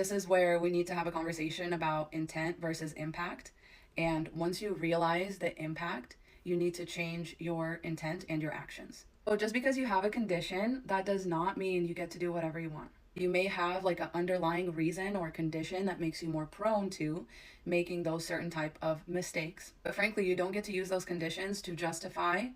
This is where we need to have a conversation about intent versus impact. And once you realize the impact, you need to change your intent and your actions. So just because you have a condition, that does not mean you get to do whatever you want. You may have like an underlying reason or condition that makes you more prone to making those certain type of mistakes. But frankly, you don't get to use those conditions to justify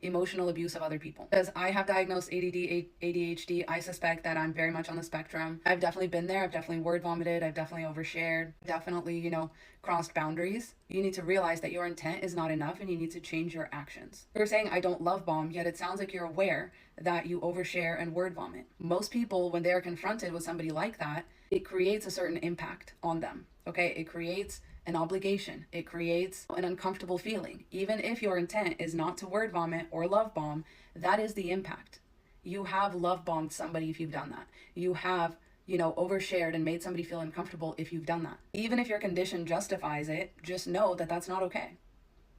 emotional abuse of other people. Because I have diagnosed ADD, ADHD, I suspect that I'm very much on the spectrum. I've definitely been there. I've definitely word vomited. I've definitely overshared. Definitely, crossed boundaries. You need to realize that your intent is not enough and you need to change your actions. You're saying I don't love bomb, yet it sounds like you're aware that you overshare and word vomit. Most people, when they're confronted with somebody like that, it creates a certain impact on them. Okay, it creates an obligation. It creates an uncomfortable feeling. Even if your intent is not to word vomit or love bomb, that is the impact. You have love bombed somebody if you've done that. You have, overshared and made somebody feel uncomfortable if you've done that. Even if your condition justifies it, just know that that's not okay.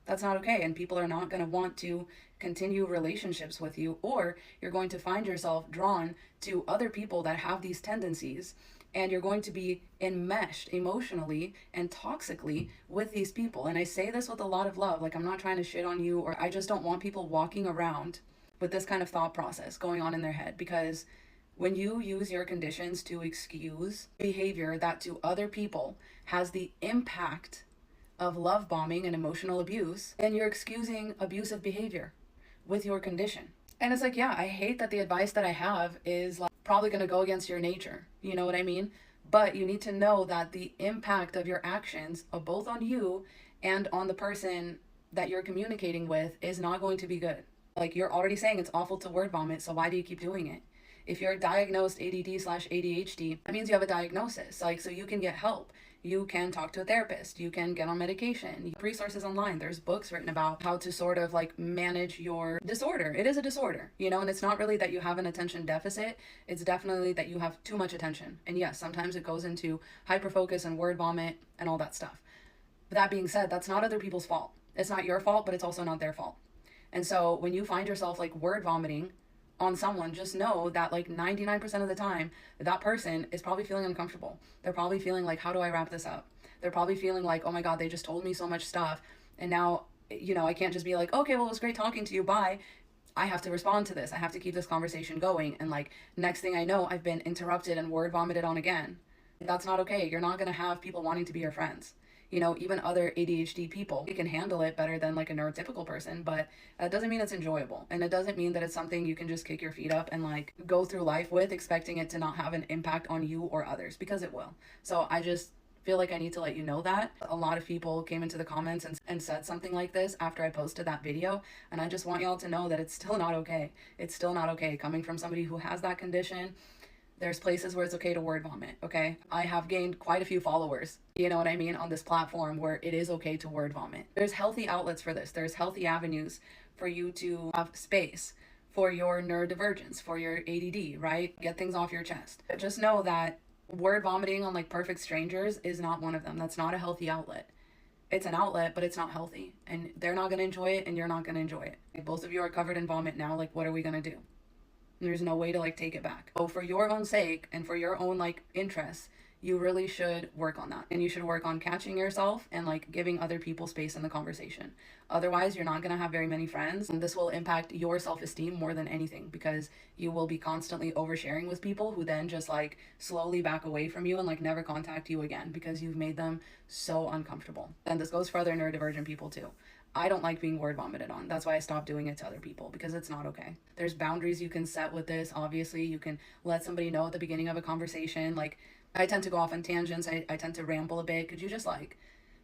That's not okay. And people are not going to want to continue relationships with you, or you're going to find yourself drawn to other people that have these tendencies, and you're going to be enmeshed emotionally and toxically with these people. And I say this with a lot of love. Like, I'm not trying to shit on you, or I just don't want people walking around with this kind of thought process going on in their head, because when you use your conditions to excuse behavior that to other people has the impact of love bombing and emotional abuse, then you're excusing abusive behavior with your condition. And it's like, yeah, I hate that the advice that I have is like probably going to go against your nature. You know what I mean? But you need to know that the impact of your actions, of both on you and on the person that you're communicating with, is not going to be good. Like, you're already saying it's awful to word vomit, so why do you keep doing it? If you're diagnosed ADD/ADHD, that means you have a diagnosis. Like, so you can get help. You can talk to a therapist. You can get on medication. Resources online. There's books written about how to sort of like manage your disorder. It is a disorder, and it's not really that you have an attention deficit. It's definitely that you have too much attention. And yes, sometimes it goes into hyperfocus and word vomit and all that stuff. But that being said, that's not other people's fault. It's not your fault, but it's also not their fault. And so when you find yourself like word vomiting on someone, just know that like 99% of the time, that person is probably feeling uncomfortable. They're probably feeling like, how do I wrap this up? They're probably feeling like, oh my God, they just told me so much stuff. And now, I can't just be like, okay, well, it was great talking to you. Bye. I have to respond to this. I have to keep this conversation going. And like, next thing I know, I've been interrupted and word vomited on again. That's not okay. You're not going to have people wanting to be your friends. Even other ADHD people, you can handle it better than like a neurotypical person, but that doesn't mean it's enjoyable. And it doesn't mean that it's something you can just kick your feet up and like go through life with, expecting it to not have an impact on you or others, because it will. So I just feel like I need to let you know that. A lot of people came into the comments and said something like this after I posted that video. And I just want y'all to know that it's still not okay. It's still not okay coming from somebody who has that condition. There's places where it's okay to word vomit, okay? I have gained quite a few followers, you know what I mean, on this platform where it is okay to word vomit. There's healthy outlets for this. There's healthy avenues for you to have space for your neurodivergence, for your ADD, right? Get things off your chest. But just know that word vomiting on like perfect strangers is not one of them. That's not a healthy outlet. It's an outlet, but it's not healthy. And they're not going to enjoy it and you're not going to enjoy it. Like, both of you are covered in vomit now. Like, what are we going to do? There's no way to like take it back. So for your own sake and for your own like interests, you really should work on that. And you should work on catching yourself and like giving other people space in the conversation. Otherwise, you're not going to have very many friends. And this will impact your self-esteem more than anything, because you will be constantly oversharing with people who then just like slowly back away from you and like never contact you again because you've made them so uncomfortable. And this goes for other neurodivergent people too. I don't like being word vomited on. That's why I stopped doing it to other people, because it's not okay. There's boundaries you can set with this. Obviously, you can let somebody know at the beginning of a conversation. Like, I tend to go off on tangents. I tend to ramble a bit. Could you just like,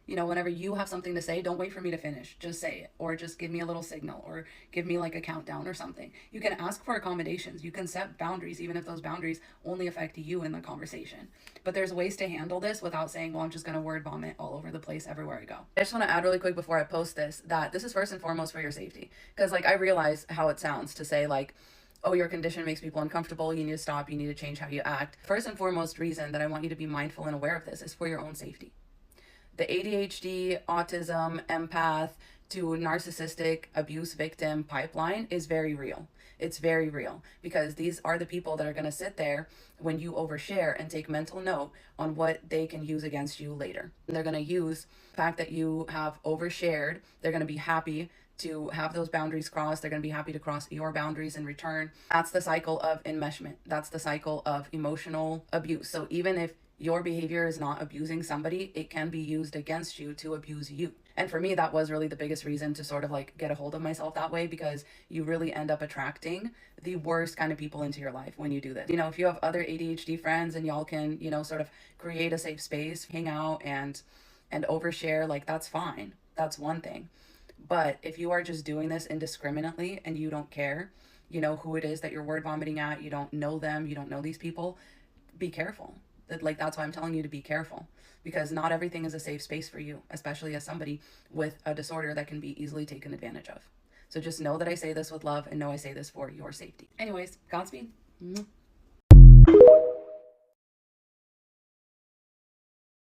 whenever you have something to say, don't wait for me to finish. Just say it, or just give me a little signal, or give me like a countdown or something. You can ask for accommodations. You can set boundaries, even if those boundaries only affect you in the conversation. But there's ways to handle this without saying, well, I'm just going to word vomit all over the place everywhere I go. I just want to add really quick before I post this, that this is first and foremost for your safety. Because like, I realize how it sounds to say like, oh, your condition makes people uncomfortable, you need to stop, you need to change how you act. First and foremost reason that I want you to be mindful and aware of this is for your own safety. The ADHD, autism, empath, to narcissistic abuse victim pipeline is very real. It's very real because these are the people that are going to sit there when you overshare and take mental note on what they can use against you later. And they're going to use the fact that you have overshared. They're going to be happy to have those boundaries crossed. They're going to be happy to cross your boundaries in return. That's the cycle of enmeshment. That's the cycle of emotional abuse. So even if your behavior is not abusing somebody, it can be used against you to abuse you. And for me, that was really the biggest reason to sort of like get a hold of myself that way, because you really end up attracting the worst kind of people into your life when you do this. You know, if you have other ADHD friends and y'all can, you know, sort of create a safe space, hang out and overshare, like that's fine. That's one thing. But if you are just doing this indiscriminately and you don't care, you know, who it is that you're word vomiting at, you don't know them, you don't know these people, be careful. Like, that's why I'm telling you to be careful, because not everything is a safe space for you, especially as somebody with a disorder that can be easily taken advantage of. So just know that I say this with love and know I say this for your safety. Anyways, Godspeed.